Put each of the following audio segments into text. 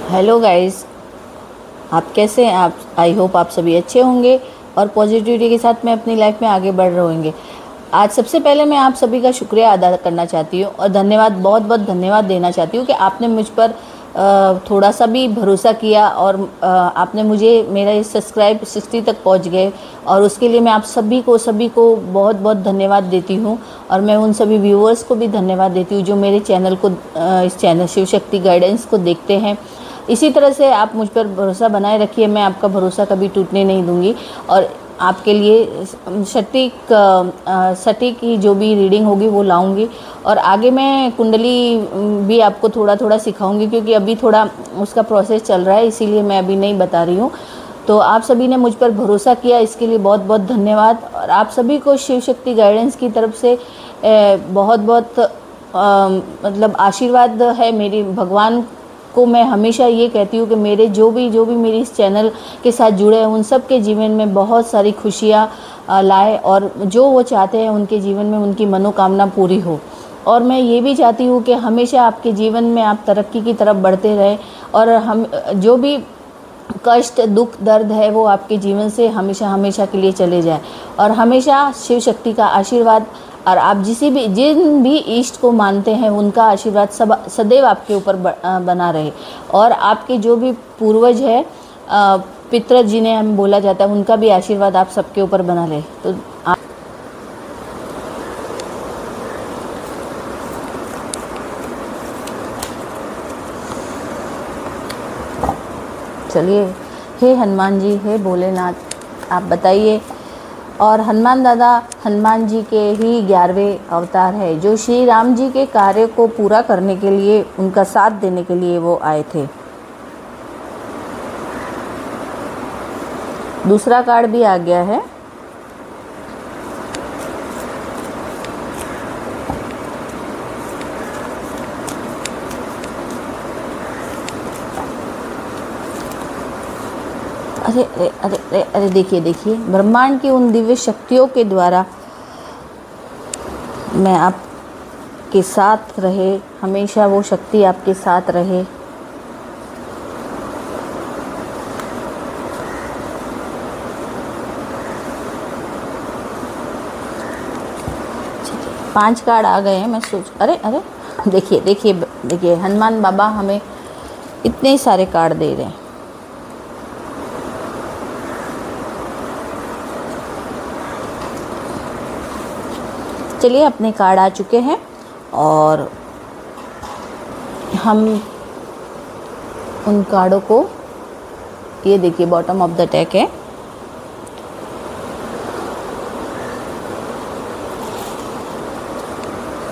Hello guys, आप कैसे हैं? आप आई होप आप सभी अच्छे होंगे और पॉजिटिविटी के साथ में अपनी लाइफ में आगे बढ़ रहे होंगे। आज सबसे पहले मैं आप सभी का शुक्रिया अदा करना चाहती हूँ और धन्यवाद, बहुत बहुत धन्यवाद देना चाहती हूँ कि आपने मुझ पर थोड़ा सा भी भरोसा किया और आपने मुझे मेरा ये सब्सक्राइब 60 तक पहुँच गए और उसके लिए मैं आप सभी को बहुत बहुत धन्यवाद देती हूँ। और मैं उन सभी व्यूअर्स को भी धन्यवाद देती हूँ जो मेरे चैनल को इस चैनल शिव शक्ति गाइडेंस को देखते हैं। इसी तरह से आप मुझ पर भरोसा बनाए रखिए, मैं आपका भरोसा कभी टूटने नहीं दूंगी और आपके लिए सटीक की जो भी रीडिंग होगी वो लाऊंगी। और आगे मैं कुंडली भी आपको थोड़ा थोड़ा सिखाऊंगी, क्योंकि अभी थोड़ा उसका प्रोसेस चल रहा है, इसीलिए मैं अभी नहीं बता रही हूँ। तो आप सभी ने मुझ पर भरोसा किया, इसके लिए बहुत बहुत धन्यवाद। और आप सभी को शिव शक्ति गाइडेंस की तरफ से बहुत बहुत मतलब आशीर्वाद है। मेरी भगवान को मैं हमेशा ये कहती हूँ कि मेरे जो भी मेरी इस चैनल के साथ जुड़े हैं उन सब के जीवन में बहुत सारी खुशियाँ लाए और जो वो चाहते हैं उनके जीवन में उनकी मनोकामना पूरी हो। और मैं ये भी चाहती हूँ कि हमेशा आपके जीवन में आप तरक्की की तरफ बढ़ते रहें और हम जो भी कष्ट दुख दर्द है वो आपके जीवन से हमेशा हमेशा के लिए चले जाए और हमेशा शिव शक्ति का आशीर्वाद और आप जिन भी इष्ट को मानते हैं उनका आशीर्वाद सदैव आपके ऊपर बना रहे। और आपके जो भी पूर्वज है, पितृ जिन्हें हम बोला जाता है, उनका भी आशीर्वाद आप सबके ऊपर बना रहे। तो आप चलिए, हे हनुमान जी, हे भोलेनाथ, आप बताइए। और हनुमान दादा हनुमान जी के ही 11वें अवतार है, जो श्री राम जी के कार्य को पूरा करने के लिए, उनका साथ देने के लिए वो आए थे। दूसरा कार्ड भी आ गया है। अरे अरे अरे अरे अरे देखिए, ब्रह्मांड की उन दिव्य शक्तियों के द्वारा मैं आपके साथ रहे, हमेशा वो शक्ति आपके साथ रहे। चलिए, 5 कार्ड आ गए हैं। मैं सोच अरे अरे देखिए हनुमान बाबा हमें इतने सारे कार्ड दे रहे हैं। चलिए, अपने कार्ड आ चुके हैं और हम उन कार्डों को, ये देखिए बॉटम ऑफ द डेक है।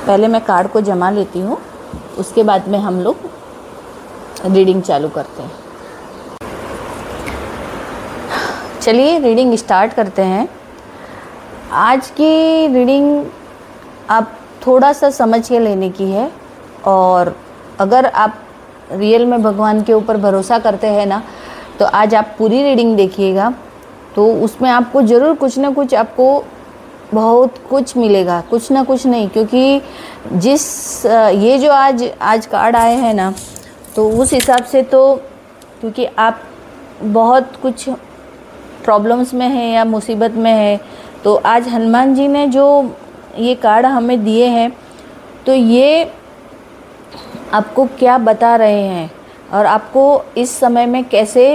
पहले मैं कार्ड को जमा लेती हूँ, उसके बाद में हम लोग रीडिंग चालू करते हैं। चलिए, रीडिंग स्टार्ट करते हैं। आज की रीडिंग आप थोड़ा सा समझ के लेने की है और अगर आप रियल में भगवान के ऊपर भरोसा करते हैं ना, तो आज आप पूरी रीडिंग देखिएगा, तो उसमें आपको ज़रूर कुछ ना कुछ, आपको बहुत कुछ मिलेगा, कुछ ना कुछ नहीं। क्योंकि ये जो आज कार्ड आए हैं ना, तो उस हिसाब से तो, क्योंकि आप बहुत कुछ प्रॉब्लम्स में हैं या मुसीबत में हैं, तो आज हनुमान जी ने जो ये कार्ड हमें दिए हैं, तो ये आपको क्या बता रहे हैं और आपको इस समय में कैसे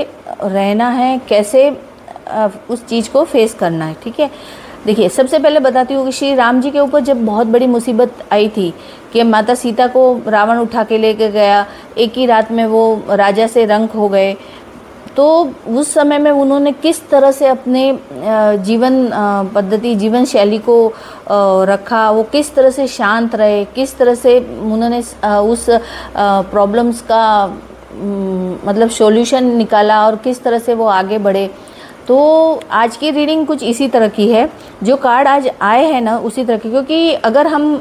रहना है, कैसे उस चीज़ को फेस करना है। ठीक है, देखिए, सबसे पहले बताती हूँ कि श्री राम जी के ऊपर जब बहुत बड़ी मुसीबत आई थी कि माता सीता को रावण उठा के लेके गया, एक ही रात में वो राजा से रंक हो गए, तो उस समय में उन्होंने किस तरह से अपने जीवन पद्धति, जीवन शैली को रखा, वो किस तरह से शांत रहे, किस तरह से उन्होंने उस प्रॉब्लम्स का मतलब सॉल्यूशन निकाला और किस तरह से वो आगे बढ़े। तो आज की रीडिंग कुछ इसी तरह की है, जो कार्ड आज आए हैं ना उसी तरह की। क्योंकि अगर हम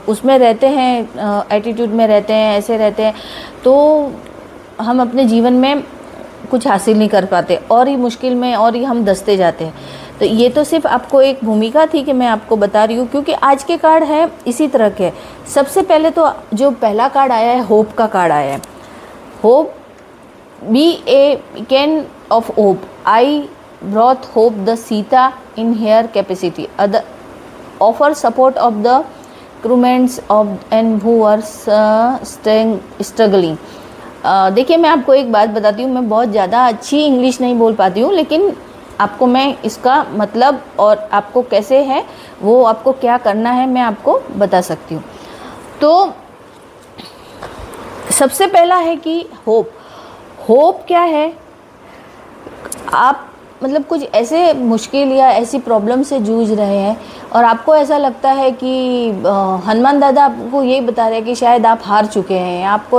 उसमें रहते हैं, एटीट्यूड में रहते हैं, ऐसे रहते हैं, तो हम अपने जीवन में कुछ हासिल नहीं कर पाते और ही मुश्किल में और ही हम धंसते जाते हैं। तो ये तो सिर्फ आपको एक भूमिका थी कि मैं आपको बता रही हूँ, क्योंकि आज के कार्ड है इसी तरह के। सबसे पहले तो जो पहला कार्ड आया है, होप का कार्ड आया है। Hope be a can of hope, I brought hope the सीता in hair capacity, other offer support of the crewments of and who are struggling। देखिए मैं आपको एक बात बताती हूँ, मैं बहुत ज़्यादा अच्छी इंग्लिश नहीं बोल पाती हूँ, लेकिन आपको मैं इसका मतलब और आपको कैसे है वो आपको क्या करना है मैं आपको बता सकती हूँ। तो सबसे पहला है कि होप क्या है। आप मतलब कुछ ऐसे मुश्किल या ऐसी प्रॉब्लम से जूझ रहे हैं और आपको ऐसा लगता है कि हनुमान दादा आपको यही बता रहे हैं कि शायद आप हार चुके हैं, आपको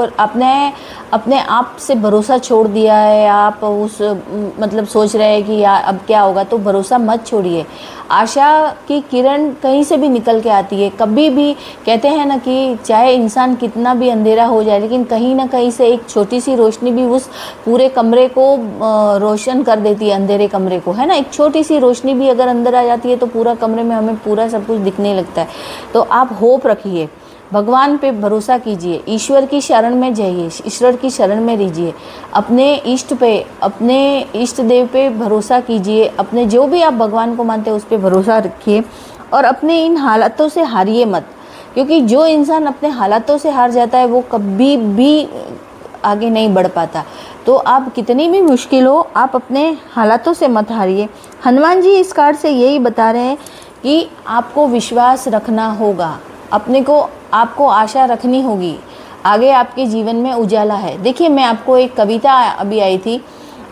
अपने आप से भरोसा छोड़ दिया है, आप उस मतलब सोच रहे हैं कि यार अब क्या होगा। तो भरोसा मत छोड़िए, आशा की किरण कहीं से भी निकल के आती है। कभी भी कहते हैं ना कि चाहे इंसान कितना भी अंधेरा हो जाए, लेकिन कहीं ना कहीं से एक छोटी सी रोशनी भी उस पूरे कमरे को रोशन कर देती है, अंधेरे कमरे को, है ना। एक छोटी सी रोशनी भी अगर अंदर आ जाती है तो पूरा कमरे में हमें पूरा सब कुछ दिखने लगता है। तो आप होप रखिए, भगवान पे भरोसा कीजिए, ईश्वर की शरण में जाइए, ईश्वर की शरण में रहिए, अपने इष्ट पे, अपने इष्ट देव पे भरोसा कीजिए, अपने जो भी आप भगवान को मानते हैं उस पे भरोसा रखिए और अपने इन हालातों से हारिए मत, क्योंकि जो इंसान अपने हालातों से हार जाता है वो कभी भी आगे नहीं बढ़ पाता। तो आप कितनी भी मुश्किल हो, आप अपने हालातों से मत हारिए। हनुमान जी इस कार्ड से यही बता रहे हैं कि आपको विश्वास रखना होगा, अपने को आपको आशा रखनी होगी, आगे आपके जीवन में उजाला है। देखिए मैं आपको एक कविता अभी आई थी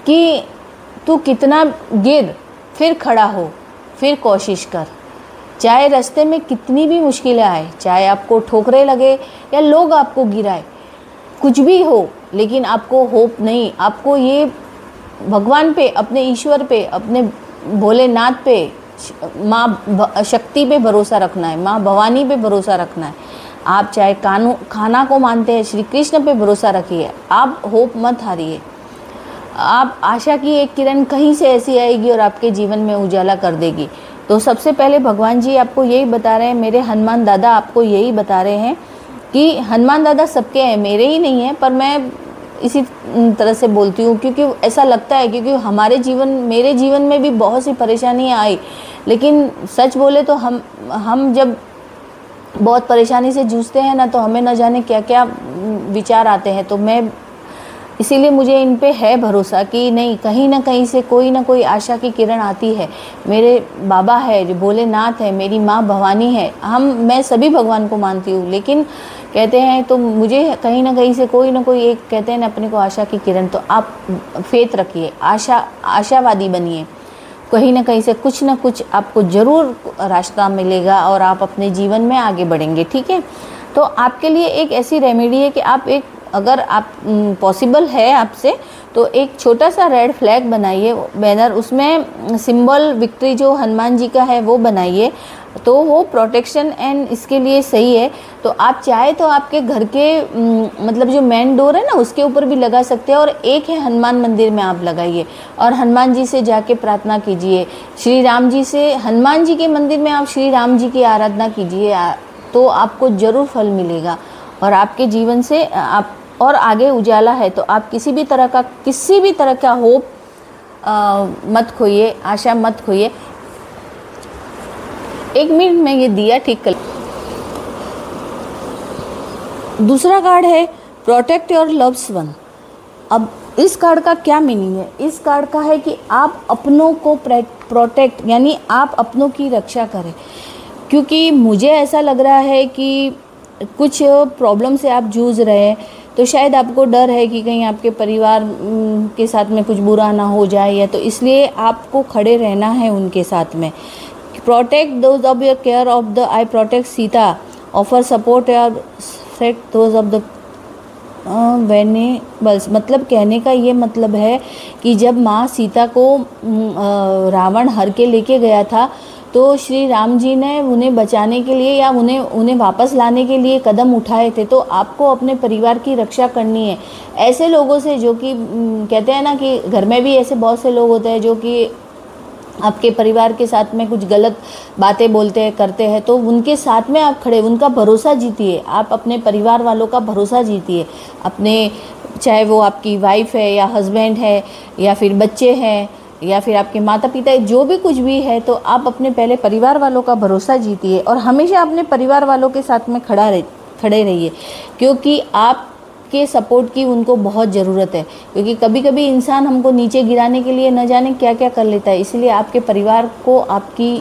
कि तू कितना गिर फिर खड़ा हो, फिर कोशिश कर, चाहे रास्ते में कितनी भी मुश्किलें आए, चाहे आपको ठोकरें लगे या लोग आपको गिराए, कुछ भी हो, लेकिन आपको होप नहीं, आपको ये भगवान पे, अपने ईश्वर पे, अपने भोलेनाथ पे, माँ शक्ति पे भरोसा रखना है, माँ भवानी पे भरोसा रखना है। आप चाहे खाना को मानते हैं, श्री कृष्ण पे भरोसा रखिए, आप होप मत हारिए। आप आशा की एक किरण कहीं से ऐसी आएगी और आपके जीवन में उजाला कर देगी। तो सबसे पहले भगवान जी आपको यही बता रहे हैं, मेरे हनुमान दादा आपको यही बता रहे हैं कि हनुमान दादा सबके हैं, मेरे ही नहीं हैं, पर मैं इसी तरह से बोलती हूँ क्योंकि ऐसा लगता है, क्योंकि मेरे जीवन में भी बहुत सी परेशानियाँ आई, लेकिन सच बोले तो हम जब बहुत परेशानी से जूझते हैं ना, तो हमें न जाने क्या क्या विचार आते हैं। तो मैं इसीलिए मुझे इन पे है भरोसा कि नहीं, कहीं ना कहीं से कोई ना कोई आशा की किरण आती है। मेरे बाबा है जो भोलेनाथ है, मेरी माँ भवानी है, मैं सभी भगवान को मानती हूँ, लेकिन कहते हैं तो मुझे कहीं ना कहीं से कोई ना कोई एक कहते हैं ना अपने को आशा की किरण। तो आप फेथ रखिए, आशावादी बनिए, कहीं ना कहीं से कुछ ना कुछ आपको ज़रूर रास्ता मिलेगा और आप अपने जीवन में आगे बढ़ेंगे। ठीक है, तो आपके लिए एक ऐसी रेमेडी है कि आप अगर आप पॉसिबल है आपसे तो एक छोटा सा रेड फ्लैग बनाइए, बैनर, उसमें सिंबल विक्ट्री जो हनुमान जी का है वो बनाइए, तो वो प्रोटेक्शन एंड इसके लिए सही है। तो आप चाहे तो आपके घर के मतलब जो मेन डोर है ना उसके ऊपर भी लगा सकते हैं, और एक है हनुमान मंदिर में आप लगाइए और हनुमान जी से जाके प्रार्थना कीजिए। श्री राम जी से, हनुमान जी के मंदिर में आप श्री राम जी की आराधना कीजिए, तो आपको ज़रूर फल मिलेगा और आपके जीवन से आप और आगे उजाला है। तो आप किसी भी तरह का होप मत खोइए, आशा मत खोइए। एक मिनट में ये दिया ठीक कर। दूसरा कार्ड है प्रोटेक्ट योर लव्स वन। अब इस कार्ड का क्या मीनिंग है? इस कार्ड का है कि आप अपनों को प्रोटेक्ट, यानी आप अपनों की रक्षा करें, क्योंकि मुझे ऐसा लग रहा है कि कुछ प्रॉब्लम से आप जूझ रहे हैं, तो शायद आपको डर है कि कहीं आपके परिवार के साथ में कुछ बुरा ना हो जाए, या तो इसलिए आपको खड़े रहना है उनके साथ में। Protect those of your care of the I protect सीता, offer support your set those of the vulnerables. मतलब कहने का ये मतलब है कि जब माँ सीता को रावण हर के लेके गया था, तो श्री राम जी ने उन्हें बचाने के लिए या उन्हें वापस लाने के लिए कदम उठाए थे। तो आपको अपने परिवार की रक्षा करनी है ऐसे लोगों से जो कि कहते हैं ना कि घर में भी ऐसे बहुत से लोग होते हैं जो कि आपके परिवार के साथ में कुछ गलत बातें बोलते हैं, करते हैं, तो उनके साथ में आप खड़े, उनका भरोसा जीतिए, आप अपने परिवार वालों का भरोसा जीतिए, अपने चाहे वो आपकी वाइफ है या हस्बैंड है या फिर बच्चे हैं या फिर आपके माता पिता, जो भी कुछ भी है, तो आप अपने पहले परिवार वालों का भरोसा जीतिए और हमेशा अपने परिवार वालों के साथ में खड़े रहिए, क्योंकि आपके सपोर्ट की उनको बहुत ज़रूरत है। क्योंकि कभी कभी इंसान हमको नीचे गिराने के लिए न जाने क्या क्या कर लेता है, इसलिए आपके परिवार को आपकी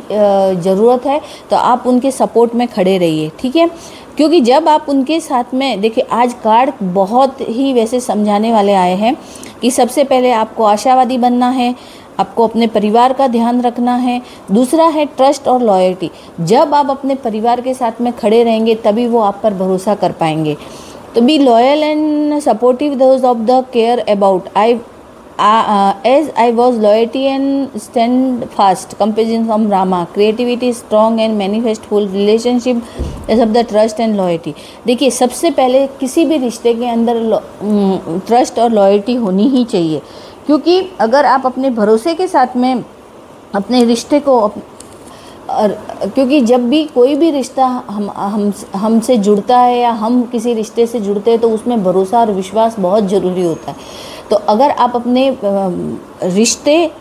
ज़रूरत है, तो आप उनके सपोर्ट में खड़े रहिए, ठीक है। क्योंकि जब आप उनके साथ में, देखिए आज कार्ड बहुत ही वैसे समझाने वाले आए हैं कि सबसे पहले आपको आशावादी बनना है, आपको अपने परिवार का ध्यान रखना है, दूसरा है ट्रस्ट और लॉयल्टी। जब आप अपने परिवार के साथ में खड़े रहेंगे तभी वो आप पर भरोसा कर पाएंगे। तो be loyal and supportive those of the care about as I was loyalty and stand fast compassion from Rama, creativity strong and manifestful relationship is of the trust and loyalty। देखिए सबसे पहले किसी भी रिश्ते के अंदर ट्रस्ट और loyalty होनी ही चाहिए, क्योंकि अगर आप अपने भरोसे के साथ में अपने रिश्ते को क्योंकि जब भी कोई भी रिश्ता हमसे जुड़ता है या हम किसी रिश्ते से जुड़ते हैं तो उसमें भरोसा और विश्वास बहुत ज़रूरी होता है। तो अगर आप अपने रिश्ते,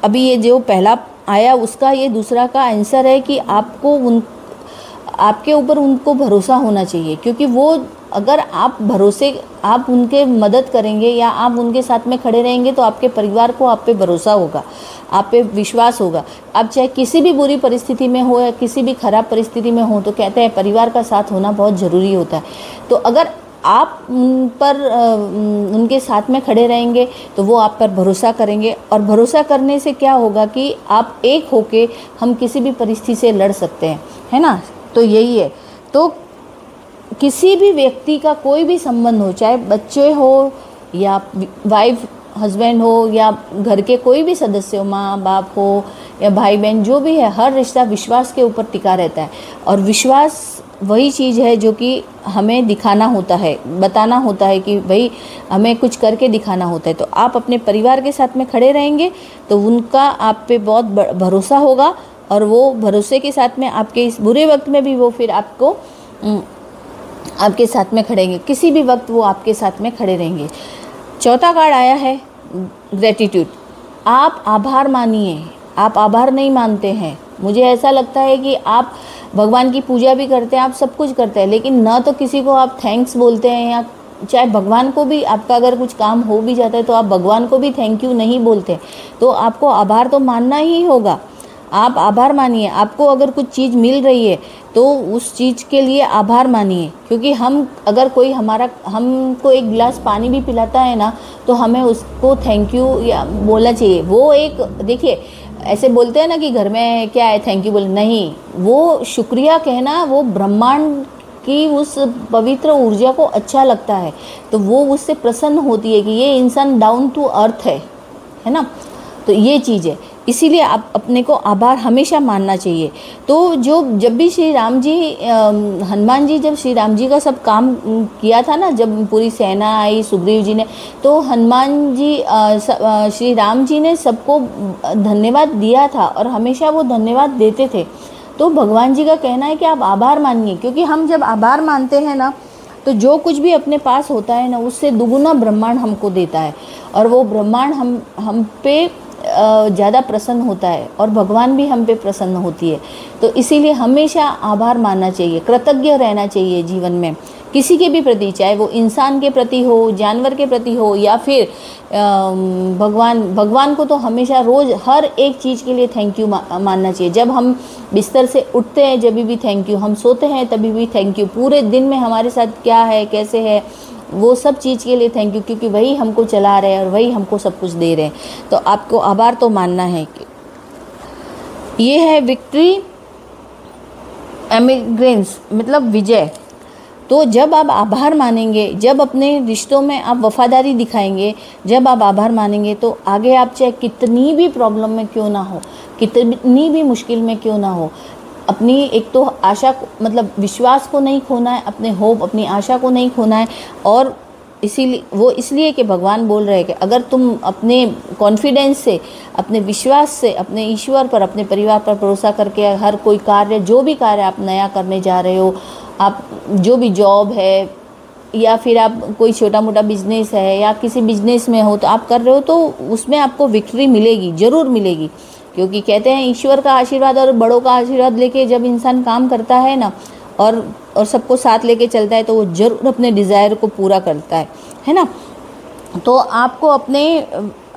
अभी ये जो पहला आया उसका ये दूसरा का आंसर है कि आपके ऊपर उनको भरोसा होना चाहिए, क्योंकि वो अगर आप उनके मदद करेंगे या आप उनके साथ में खड़े रहेंगे तो आपके परिवार को आप पे भरोसा होगा, आप पे विश्वास होगा। आप चाहे किसी भी बुरी परिस्थिति में हो या किसी भी खराब परिस्थिति में हो, तो कहते हैं परिवार का साथ होना बहुत ज़रूरी होता है। तो अगर आप उनके साथ में खड़े रहेंगे तो वो आप पर भरोसा करेंगे, और भरोसा करने से क्या होगा कि आप एक होके हम किसी भी परिस्थिति से लड़ सकते हैं, है ना। तो यही है। तो किसी भी व्यक्ति का कोई भी संबंध हो, चाहे बच्चे हो या वाइफ हस्बैंड हो या घर के कोई भी सदस्य हो, माँ बाप हो या भाई बहन, जो भी है, हर रिश्ता विश्वास के ऊपर टिका रहता है। और विश्वास वही चीज़ है जो कि हमें दिखाना होता है, बताना होता है कि भाई हमें कुछ करके दिखाना होता है। तो आप अपने परिवार के साथ में खड़े रहेंगे तो उनका आप पे बहुत भरोसा होगा, और वो भरोसे के साथ में आपके इस बुरे वक्त में भी वो फिर आपके साथ में खड़ेंगे, किसी भी वक्त वो आपके साथ में खड़े रहेंगे। चौथा कार्ड आया है ग्रेटिट्यूड। आप आभार मानिए। आप आभार नहीं मानते हैं, मुझे ऐसा लगता है कि आप भगवान की पूजा भी करते हैं, आप सब कुछ करते हैं, लेकिन ना तो किसी को आप थैंक्स बोलते हैं, या चाहे भगवान को भी, आपका अगर कुछ काम हो भी जाता है तो आप भगवान को भी थैंक यू नहीं बोलते। तो आपको आभार तो मानना ही होगा। आप आभार मानिए। आपको अगर कुछ चीज़ मिल रही है तो उस चीज़ के लिए आभार मानिए, क्योंकि अगर कोई हमको एक गिलास पानी भी पिलाता है ना, तो हमें उसको थैंक यू या बोलना चाहिए। वो एक, देखिए ऐसे बोलते हैं ना कि घर में क्या है थैंक यू बोल, नहीं, वो शुक्रिया कहना वो ब्रह्मांड की उस पवित्र ऊर्जा को अच्छा लगता है, तो वो उससे प्रसन्न होती है कि ये इंसान डाउन टू अर्थ है ना। तो ये चीज़ है, इसीलिए आप अपने को आभार हमेशा मानना चाहिए। तो जब भी श्री राम जी, हनुमान जी, जब श्री राम जी का सब काम किया था ना, जब पूरी सेना आई सुग्रीव जी ने, तो हनुमान जी श्री राम जी ने सबको धन्यवाद दिया था और हमेशा वो धन्यवाद देते थे। तो भगवान जी का कहना है कि आप आभार मानिए, क्योंकि हम जब आभार मानते हैं ना, तो जो कुछ भी अपने पास होता है ना, उससे दुगुना ब्रह्मांड हमको देता है, और वो ब्रह्मांड हम पे ज़्यादा प्रसन्न होता है, और भगवान भी हम पे प्रसन्न होती है। तो इसीलिए हमेशा आभार मानना चाहिए, कृतज्ञ रहना चाहिए जीवन में, किसी के भी प्रति, चाहे वो इंसान के प्रति हो, जानवर के प्रति हो, या फिर भगवान को तो हमेशा रोज़ हर एक चीज़ के लिए थैंक यू मानना चाहिए। जब हम बिस्तर से उठते हैं जब भी थैंक यू, हम सोते हैं तभी भी थैंक यू, पूरे दिन में हमारे साथ क्या है, कैसे है, वो सब चीज़ के लिए थैंक यू, क्योंकि वही हमको चला रहे हैं और वही हमको सब कुछ दे रहे हैं। तो आपको आभार तो मानना है। ये है विक्ट्री एमिग्रेंस, मतलब विजय। तो जब आप आभार मानेंगे, जब अपने रिश्तों में आप वफादारी दिखाएंगे, जब आप आभार मानेंगे, तो आगे आप चाहे कितनी भी प्रॉब्लम में क्यों ना हो, कितनी भी मुश्किल में क्यों ना हो, अपनी एक तो आशा, मतलब विश्वास को नहीं खोना है, अपने होप, अपनी आशा को नहीं खोना है। और इसलिए कि भगवान बोल रहे हैं कि अगर तुम अपने कॉन्फिडेंस से, अपने विश्वास से, अपने ईश्वर पर, अपने परिवार पर भरोसा करके हर कोई कार्य, जो भी कार्य आप नया करने जा रहे हो, आप जो भी जॉब है, या फिर आप कोई छोटा मोटा बिजनेस है या किसी बिजनेस में हो तो आप कर रहे हो, तो उसमें आपको विक्ट्री मिलेगी, ज़रूर मिलेगी। क्योंकि कहते हैं ईश्वर का आशीर्वाद और बड़ों का आशीर्वाद लेके जब इंसान काम करता है ना, और सबको साथ लेके चलता है, तो वो ज़रूर अपने डिज़ायर को पूरा करता है ना। तो आपको अपने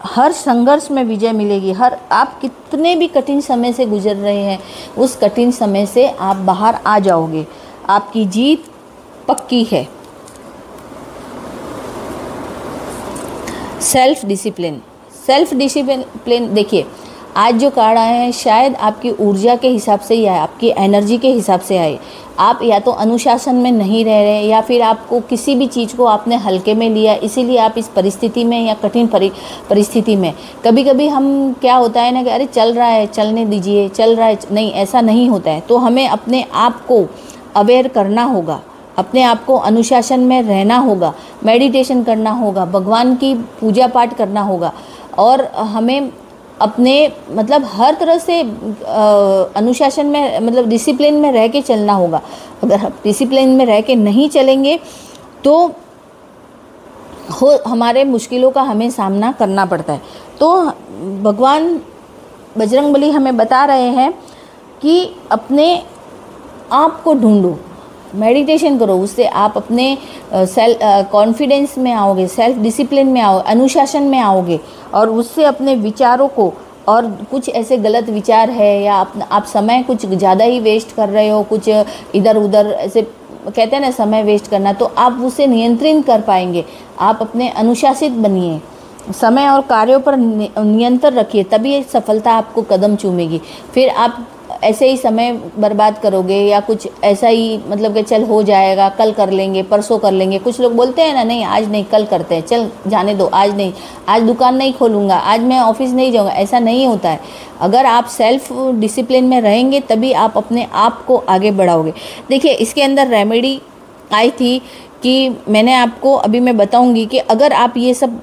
हर संघर्ष में विजय मिलेगी। आप कितने भी कठिन समय से गुजर रहे हैं, उस कठिन समय से आप बाहर आ जाओगे, आपकी जीत पक्की है। सेल्फ डिसिप्लिन देखिए, आज जो कार्ड आए हैं शायद आपकी ऊर्जा के हिसाब से ही आए, आपकी एनर्जी के हिसाब से आए। आप या तो अनुशासन में नहीं रह रहे, या फिर आपको किसी भी चीज़ को आपने हल्के में लिया, इसीलिए आप इस परिस्थिति में या कठिन परिस्थिति में। कभी कभी हम क्या होता है ना कि अरे चल रहा है, चलने दीजिए, चल रहा है, नहीं, ऐसा नहीं होता है। तो हमें अपने आप को अवेयर करना होगा, अपने आप को अनुशासन में रहना होगा, मेडिटेशन करना होगा, भगवान की पूजा पाठ करना होगा, और हमें अपने मतलब हर तरह से अनुशासन में, मतलब डिसिप्लिन में रह के चलना होगा। अगर हम डिसिप्लिन में रह के नहीं चलेंगे तो हमारे मुश्किलों का हमें सामना करना पड़ता है। तो भगवान बजरंगबली हमें बता रहे हैं कि अपने आप को ढूंढो, मेडिटेशन करो, उससे आप अपने कॉन्फिडेंस में आओगे, सेल्फ डिसिप्लिन में आओगे, अनुशासन में आओगे, और उससे अपने विचारों को, और कुछ ऐसे गलत विचार है या आप समय कुछ ज़्यादा ही वेस्ट कर रहे हो, कुछ इधर उधर ऐसे कहते हैं ना समय वेस्ट करना, तो आप उसे नियंत्रित कर पाएंगे। आप अपने अनुशासित बनिए, समय और कार्यों पर नियंत्रण रखिए, तभी सफलता आपको कदम चूमेगी। फिर आप ऐसे ही समय बर्बाद करोगे या कुछ ऐसा ही मतलब कि चल हो जाएगा, कल कर लेंगे, परसों कर लेंगे। कुछ लोग बोलते हैं ना, नहीं आज नहीं कल करते हैं, चल जाने दो, आज नहीं, आज दुकान नहीं खोलूँगा, आज मैं ऑफिस नहीं जाऊँगा, ऐसा नहीं होता है। अगर आप सेल्फ डिसिप्लिन में रहेंगे तभी आप अपने आप को आगे बढ़ाओगे। देखिए, इसके अंदर रेमेडी आई थी कि मैंने आपको, अभी मैं बताऊँगी कि अगर आप ये सब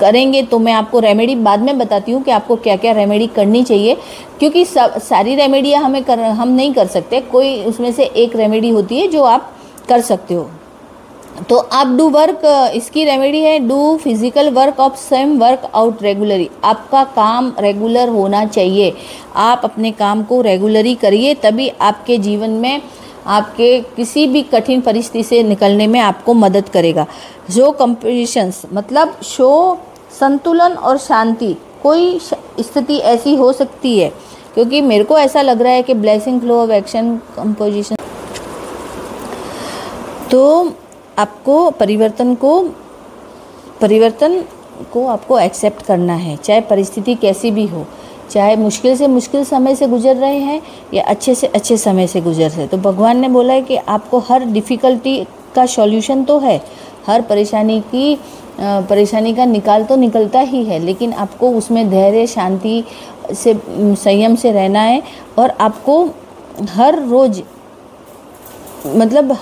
करेंगे तो मैं आपको रेमेडी बाद में बताती हूँ कि आपको क्या क्या रेमेडी करनी चाहिए, क्योंकि सारी रेमेडियाँ हम नहीं कर सकते। कोई उसमें से एक रेमेडी होती है जो आप कर सकते हो। तो आप डू वर्क, इसकी रेमेडी है do physical work of same work out regularly. आपका काम रेगुलर होना चाहिए, आप अपने काम को रेगुलरली करिए, तभी आपके जीवन में आपके किसी भी कठिन परिस्थिति से निकलने में आपको मदद करेगा। जो कंपोजिशंस मतलब शो संतुलन और शांति, कोई स्थिति ऐसी हो सकती है, क्योंकि मेरे को ऐसा लग रहा है कि blessing flow of action composition, तो आपको परिवर्तन को आपको एक्सेप्ट करना है, चाहे परिस्थिति कैसी भी हो, चाहे मुश्किल से मुश्किल समय से गुजर रहे हैं या अच्छे से अच्छे समय से गुजर रहे। तो भगवान ने बोला है कि आपको हर डिफ़िकल्टी का सॉल्यूशन तो है, हर परेशानी का निकाल तो निकलता ही है, लेकिन आपको उसमें धैर्य, शांति से, संयम से रहना है, और आपको हर रोज़ मतलब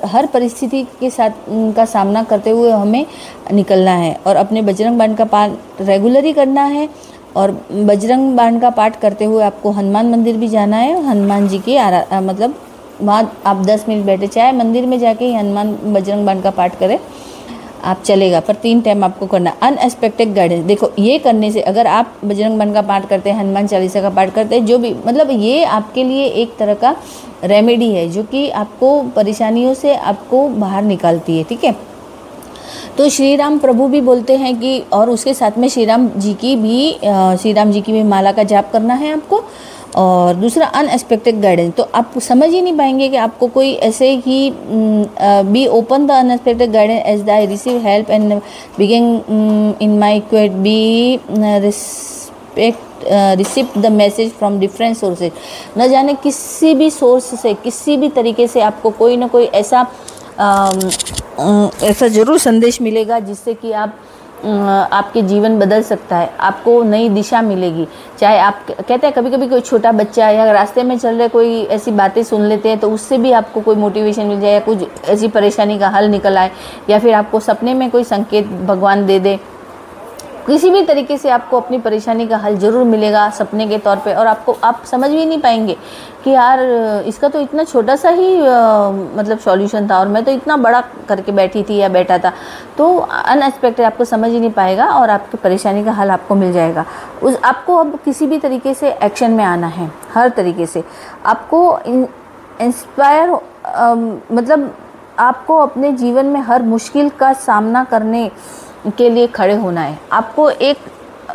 हर परिस्थिति के साथ का सामना करते हुए हमें निकलना है, और अपने बजरंग बाण का पाठ रेगुलरली करना है। और बजरंग बाण का पाठ करते हुए आपको हनुमान मंदिर भी जाना है, हनुमान जी की मतलब वहाँ आप 10 मिनट बैठे, चाहे मंदिर में जाके ही हनुमान बजरंग बाण का पाठ करें, आप चलेगा, पर 3 टाइम आपको करना। अनएक्सपेक्टेड गाइडेंस, देखो ये करने से, अगर आप बजरंग बाण का पाठ करते हैं, हनुमान चालीसा का पाठ करते हैं, जो भी मतलब ये आपके लिए एक तरह का रेमेडी है जो कि आपको परेशानियों से आपको बाहर निकालती है, ठीक है। तो श्री राम प्रभु भी बोलते हैं कि, और उसके साथ में श्री राम जी की भी माला का जाप करना है आपको। और दूसरा अनएक्सपेक्टेड गाइडेंस, तो आप समझ ही नहीं पाएंगे कि आपको कोई ऐसे ही be open the unexpected guidance as the I receive help and begin in my quiet be receive the message from different sources. न जाने किसी भी सोर्स से, किसी भी तरीके से आपको कोई ना कोई ऐसा ज़रूर संदेश मिलेगा जिससे कि आपके जीवन बदल सकता है, आपको नई दिशा मिलेगी। चाहे आप कहते हैं कभी कभी कोई छोटा बच्चा या रास्ते में चल रहे कोई ऐसी बातें सुन लेते हैं, तो उससे भी आपको कोई मोटिवेशन मिल जाए, या कुछ ऐसी परेशानी का हल निकल आए, या फिर आपको सपने में कोई संकेत भगवान दे दे, किसी भी तरीके से आपको अपनी परेशानी का हल ज़रूर मिलेगा सपने के तौर पे, और आप समझ भी नहीं पाएंगे कि यार इसका तो इतना छोटा सा ही मतलब सॉल्यूशन था और मैं तो इतना बड़ा करके बैठी थी या बैठा था। तो अनएक्सपेक्टेड आपको समझ ही नहीं पाएगा और आपकी परेशानी का हल आपको मिल जाएगा। आपको अब किसी भी तरीके से एक्शन में आना है, हर तरीके से आपको इंस्पायर मतलब आपको अपने जीवन में हर मुश्किल का सामना करने के लिए खड़े होना है। आपको एक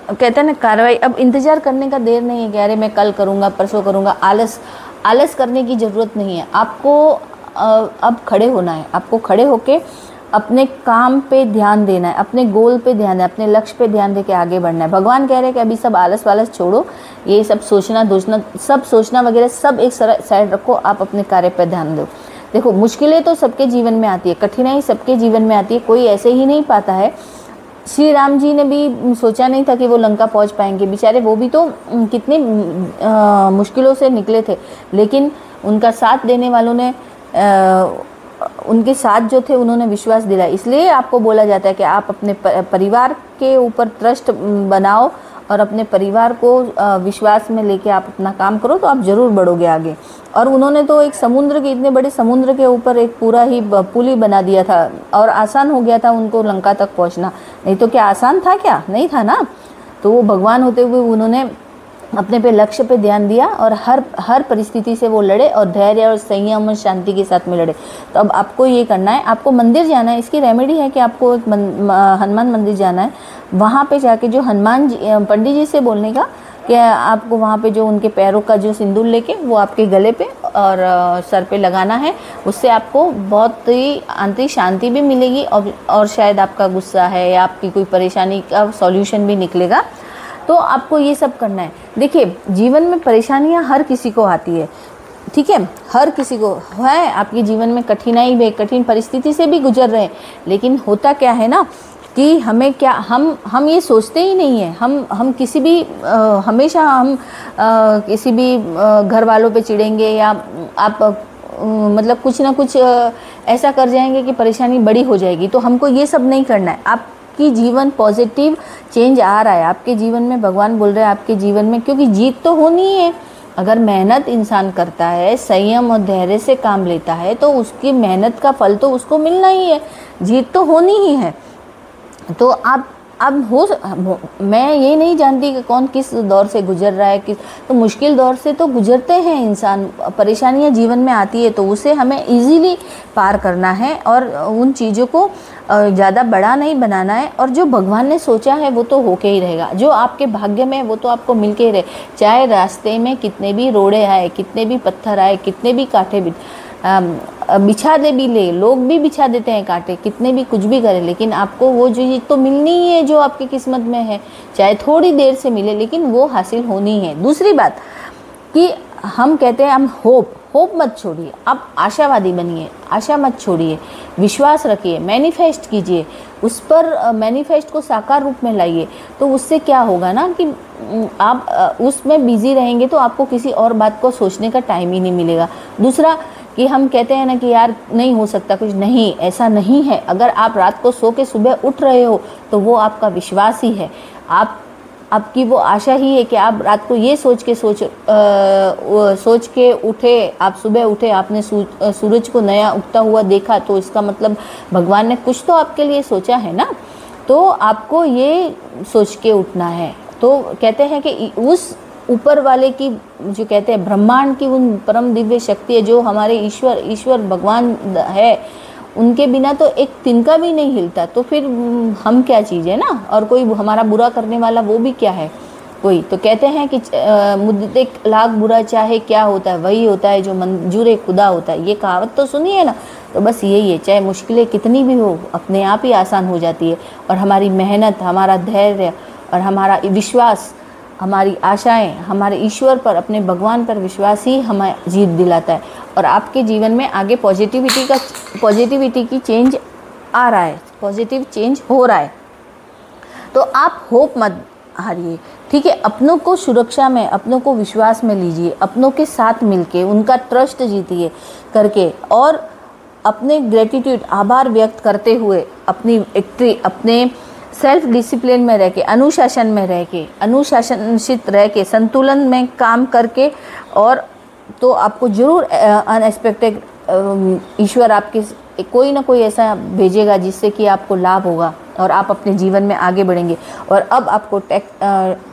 कहते हैं ना कार्रवाई, अब इंतज़ार करने का देर नहीं है कि अरे मैं कल करूँगा परसों करूँगा, आलस करने की ज़रूरत नहीं है। आपको अब खड़े होना है, आपको खड़े होके अपने काम पे ध्यान देना है, अपने गोल पे ध्यान है, अपने लक्ष्य पे ध्यान दे के आगे बढ़ना है। भगवान कह रहे हैं कि अभी सब आलस वालस छोड़ो, ये सब सोचना वगैरह सब एक साइड रखो, आप अपने कार्य पे ध्यान दो। देखो मुश्किलें तो सबके जीवन में आती है, कठिनाई सबके जीवन में आती है, कोई ऐसे ही नहीं पाता है। श्री राम जी ने भी सोचा नहीं था कि वो लंका पहुंच पाएंगे, बेचारे वो भी तो कितनी मुश्किलों से निकले थे, लेकिन उनका साथ देने वालों ने उनके साथ जो थे उन्होंने विश्वास दिलाया। इसलिए आपको बोला जाता है कि आप अपने परिवार के ऊपर ट्रस्ट बनाओ और अपने परिवार को विश्वास में लेके आप अपना काम करो तो आप ज़रूर बढ़ोगे आगे। और उन्होंने तो एक समुद्र के, इतने बड़े समुद्र के ऊपर एक पूरा ही पुल ही बना दिया था और आसान हो गया था उनको लंका तक पहुंचना। नहीं तो क्या आसान था, क्या नहीं था ना। तो वो भगवान होते हुए उन्होंने अपने पे लक्ष्य पे ध्यान दिया और हर परिस्थिति से वो लड़े और धैर्य और संयम और शांति के साथ में लड़े। तो अब आपको ये करना है, आपको मंदिर जाना है। इसकी रेमेडी है कि आपको एक हनुमान मंदिर जाना है, वहाँ पे जाके जो हनुमान जी पंडित जी से बोलने का कि आपको वहाँ पे जो उनके पैरों का जो सिंदूर लेके वो आपके गले पे और सर पे लगाना है। उससे आपको बहुत ही आंतरिक शांति भी मिलेगी और शायद आपका गुस्सा है या आपकी कोई परेशानी का सॉल्यूशन भी निकलेगा। तो आपको ये सब करना है। देखिए जीवन में परेशानियां हर किसी को आती है, ठीक है, हर किसी को है। आपके जीवन में कठिनाई भी, कठिन परिस्थिति से भी गुजर रहे हैं, लेकिन होता क्या है ना कि हमें क्या हम ये सोचते ही नहीं है। हम किसी भी हमेशा हम किसी भी घर वालों पे चिढ़ेंगे या आप मतलब कुछ ना कुछ ऐसा कर जाएंगे कि परेशानी बड़ी हो जाएगी। तो हमको ये सब नहीं करना है। आपकी जीवन पॉजिटिव चेंज आ रहा है आपके जीवन में, भगवान बोल रहे हैं आपके जीवन में, क्योंकि जीत तो होनी है। अगर मेहनत इंसान करता है, संयम और धैर्य से काम लेता है, तो उसकी मेहनत का फल तो उसको मिलना ही है, जीत तो होनी ही है। तो मैं ये नहीं जानती कि कौन किस दौर से गुजर रहा है, तो मुश्किल दौर से तो गुजरते हैं इंसान, परेशानियां जीवन में आती है, तो उसे हमें इजीली पार करना है और उन चीज़ों को ज़्यादा बड़ा नहीं बनाना है। और जो भगवान ने सोचा है वो तो होके ही रहेगा, जो आपके भाग्य में है वो तो आपको मिल के ही रहे। चाहे रास्ते में कितने भी रोड़े आए, कितने भी पत्थर आए, कितने भी कांटे बिछा दे भी ले, लोग भी बिछा देते हैं कांटे, कितने भी कुछ भी करें, लेकिन आपको वो चीज़ तो मिलनी ही है जो आपकी किस्मत में है। चाहे थोड़ी देर से मिले, लेकिन वो हासिल होनी है। दूसरी बात कि हम कहते हैं हम होप मत छोड़िए, आप आशावादी बनिए, आशा मत छोड़िए, विश्वास रखिए, मैनिफेस्ट कीजिए, उस पर मैनिफेस्ट को साकार रूप में लाइए। तो उससे क्या होगा ना कि आप उसमें बिजी रहेंगे तो आपको किसी और बात को सोचने का टाइम ही नहीं मिलेगा। दूसरा कि हम कहते हैं ना कि यार नहीं हो सकता कुछ, नहीं, ऐसा नहीं है। अगर आप रात को सो के सुबह उठ रहे हो तो वो आपका विश्वास ही है, आपकी वो आशा ही है कि आप रात को ये सोच के उठे, आप सुबह उठे, आपने सूरज को नया उगता हुआ देखा, तो इसका मतलब भगवान ने कुछ तो आपके लिए सोचा है ना। तो आपको ये सोच के उठना है। तो कहते हैं कि उस ऊपर वाले की, जो कहते हैं ब्रह्मांड की उन परम दिव्य शक्ति है, जो हमारे ईश्वर भगवान है, उनके बिना तो एक तिनका भी नहीं हिलता। तो फिर हम क्या चीज़ है ना, और कोई हमारा बुरा करने वाला वो भी क्या है कोई। तो कहते हैं कि मुद्दे लाख बुरा चाहे क्या होता है, वही होता है जो मंजूर खुदा होता है। ये कहावत तो सुनी है ना। तो बस यही है, चाहे मुश्किलें कितनी भी हो, अपने आप ही आसान हो जाती है। और हमारी मेहनत, हमारा धैर्य और हमारा विश्वास, हमारी आशाएं, हमारे ईश्वर पर, अपने भगवान पर विश्वास ही हमें जीत दिलाता है। और आपके जीवन में आगे पॉजिटिविटी की चेंज आ रहा है, पॉजिटिव चेंज हो रहा है। तो आप होप मत हारिए, ठीक है। अपनों को सुरक्षा में, अपनों को विश्वास में लीजिए, अपनों के साथ मिलके उनका ट्रस्ट जीतिए करके, और अपने ग्रेटिट्यूड, आभार व्यक्त करते हुए अपनी विक्ट्री, अपने सेल्फ डिसिप्लिन में रह के, अनुशासन में रह के, अनुशासित रह के, संतुलन में काम करके, और तो आपको ज़रूर अनएक्सपेक्टेड ईश्वर आपके कोई ना कोई ऐसा भेजेगा जिससे कि आपको लाभ होगा और आप अपने जीवन में आगे बढ़ेंगे। और अब आपको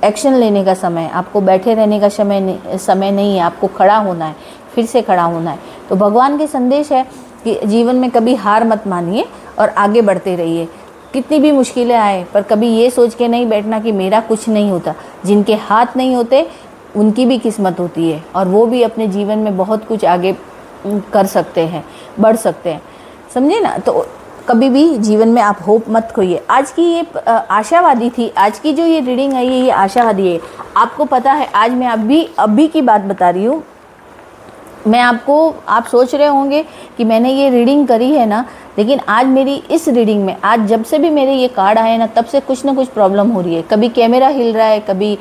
एक्शन लेने का समय, आपको बैठे रहने का समय नहीं है, आपको खड़ा होना है, फिर से खड़ा होना है। तो भगवान के संदेश है कि जीवन में कभी हार मत मानिए और आगे बढ़ते रहिए। कितनी भी मुश्किलें आए पर कभी ये सोच के नहीं बैठना कि मेरा कुछ नहीं होता। जिनके हाथ नहीं होते उनकी भी किस्मत होती है और वो भी अपने जीवन में बहुत कुछ आगे कर सकते हैं, बढ़ सकते हैं, समझे ना। तो कभी भी जीवन में आप होप मत खोइए। आज की ये आशावादी थी, आज की जो ये रीडिंग आई है ये आशावादी है। आपको पता है आज मैं अभी की बात बता रही हूँ। मैं आपको, आप सोच रहे होंगे कि मैंने ये रीडिंग करी है ना, लेकिन आज मेरी इस रीडिंग में, आज जब से भी मेरे ये कार्ड आए ना, तब से कुछ ना कुछ प्रॉब्लम हो रही है। कभी कैमरा हिल रहा है, कभी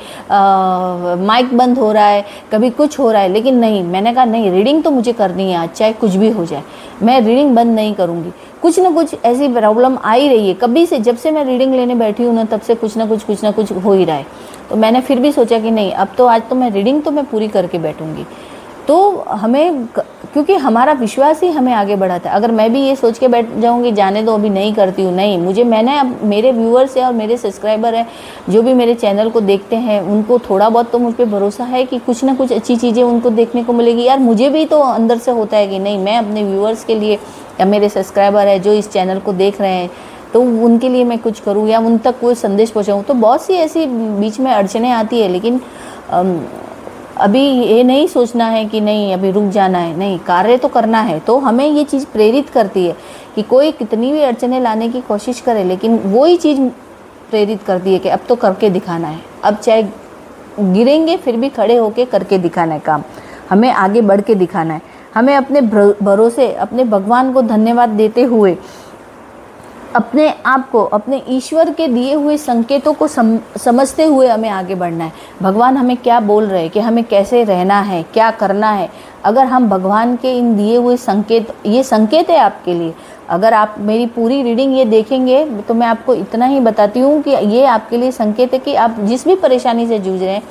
माइक बंद हो रहा है, कभी कुछ हो रहा है, लेकिन नहीं, मैंने कहा नहीं, रीडिंग तो मुझे करनी है आज, चाहे कुछ भी हो जाए, मैं रीडिंग बंद नहीं करूँगी। कुछ ना कुछ ऐसी प्रॉब्लम आ ही रही है, कभी से, जब से मैं रीडिंग लेने बैठी हूँ ना, तब से कुछ ना कुछ हो ही रहा है। तो मैंने फिर भी सोचा कि नहीं, अब तो आज तो मैं रीडिंग तो मैं पूरी करके बैठूँगी। तो हमें, क्योंकि हमारा विश्वास ही हमें आगे बढ़ाता है। अगर मैं भी ये सोच के बैठ जाऊंगी जाने दो अभी नहीं करती हूँ, नहीं, मैंने अब मेरे व्यूअर्स है और मेरे सब्सक्राइबर हैं जो भी मेरे चैनल को देखते हैं, उनको थोड़ा बहुत तो मुझ पे भरोसा है कि कुछ ना कुछ अच्छी चीज़ें उनको देखने को मिलेगी। यार मुझे भी तो अंदर से होता है कि नहीं, मैं अपने व्यूअर्स के लिए या मेरे सब्सक्राइबर है जो इस चैनल को देख रहे हैं, तो उनके लिए मैं कुछ करूँ या उन तक कोई संदेश पहुँचाऊँ। तो बहुत सी ऐसी बीच में अड़चनें आती है, लेकिन अभी ये नहीं सोचना है कि नहीं अभी रुक जाना है, नहीं, कार्य तो करना है। तो हमें ये चीज़ प्रेरित करती है कि कोई कितनी भी अड़चनें लाने की कोशिश करे, लेकिन वो ही चीज़ प्रेरित करती है कि अब तो करके दिखाना है, अब चाहे गिरेंगे फिर भी खड़े होके करके दिखाना है काम, हमें आगे बढ़ के दिखाना है। हमें अपने भरोसे, अपने भगवान को धन्यवाद देते हुए, अपने आप को, अपने ईश्वर के दिए हुए संकेतों को समझते हुए हमें आगे बढ़ना है। भगवान हमें क्या बोल रहे हैं कि हमें कैसे रहना है, क्या करना है। अगर हम भगवान के इन दिए हुए संकेत, ये संकेत है आपके लिए। अगर आप मेरी पूरी रीडिंग ये देखेंगे तो मैं आपको इतना ही बताती हूँ कि ये आपके लिए संकेत है कि आप जिस भी परेशानी से जूझ रहे हैं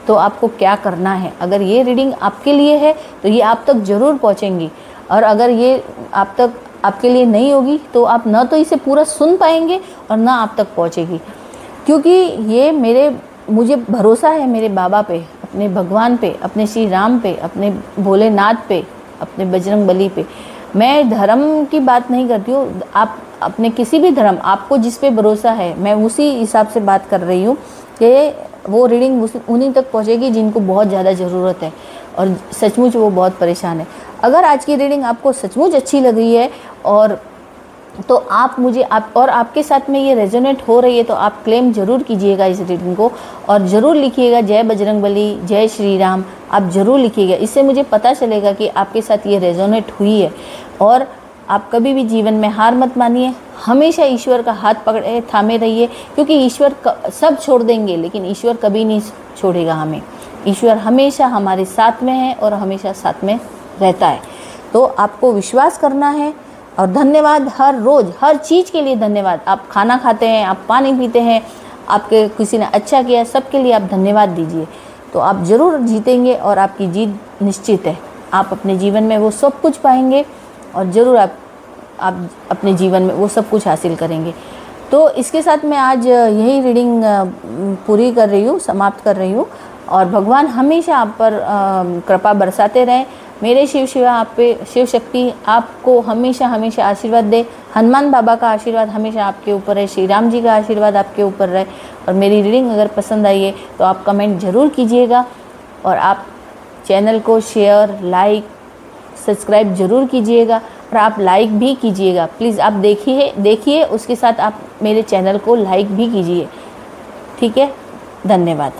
तो आपको क्या करना है। अगर ये रीडिंग आपके लिए है तो ये आप तक ज़रूर पहुँचेंगी, और अगर ये आप तक आपके लिए नहीं होगी तो आप ना तो इसे पूरा सुन पाएंगे और ना आप तक पहुंचेगी। क्योंकि ये मुझे भरोसा है मेरे बाबा पे, अपने भगवान पे, अपने श्री राम पे, अपने भोलेनाथ पे, अपने बजरंग बली पे। मैं धर्म की बात नहीं करती हूँ, आप अपने किसी भी धर्म, आपको जिस पे भरोसा है, मैं उसी हिसाब से बात कर रही हूँ कि वो रीडिंग उन्हीं तक पहुँचेगी जिनको बहुत ज़्यादा ज़रूरत है और सचमुच वो बहुत परेशान है। अगर आज की रीडिंग आपको सचमुच अच्छी लग रही है और तो आप मुझे, आप और आपके साथ में ये रेजोनेट हो रही है, तो आप क्लेम ज़रूर कीजिएगा इस रीडिंग को और ज़रूर लिखिएगा जय बजरंगबली, जय श्री राम, आप ज़रूर लिखिएगा। इससे मुझे पता चलेगा कि आपके साथ ये रेजोनेट हुई है। और आप कभी भी जीवन में हार मत मानिए, हमेशा ईश्वर का हाथ पकड़े थामे रहिए, क्योंकि ईश्वर सब छोड़ देंगे लेकिन ईश्वर कभी नहीं छोड़ेगा हमें। ईश्वर हमेशा हमारे साथ में है और हमेशा साथ में रहता है। तो आपको विश्वास करना है। और धन्यवाद, हर रोज़ हर चीज़ के लिए धन्यवाद। आप खाना खाते हैं, आप पानी पीते हैं, आपके किसी ने अच्छा किया, सबके लिए आप धन्यवाद दीजिए, तो आप ज़रूर जीतेंगे और आपकी जीत निश्चित है। आप अपने जीवन में वो सब कुछ पाएंगे और ज़रूर आप अपने जीवन में वो सब कुछ हासिल करेंगे। तो इसके साथ मैं आज यही रीडिंग पूरी कर रही हूँ, समाप्त कर रही हूँ। और भगवान हमेशा आप पर कृपा बरसाते रहें। मेरे शिवा आप पे, शिव शक्ति आपको हमेशा हमेशा आशीर्वाद दे। हनुमान बाबा का आशीर्वाद हमेशा आपके ऊपर है, श्री राम जी का आशीर्वाद आपके ऊपर रहे। और मेरी रीडिंग अगर पसंद आई है तो आप कमेंट ज़रूर कीजिएगा और आप चैनल को शेयर, लाइक, सब्सक्राइब ज़रूर कीजिएगा और आप लाइक भी कीजिएगा प्लीज़। आप देखिए उसके साथ आप मेरे चैनल को लाइक भी कीजिए, ठीक है। धन्यवाद।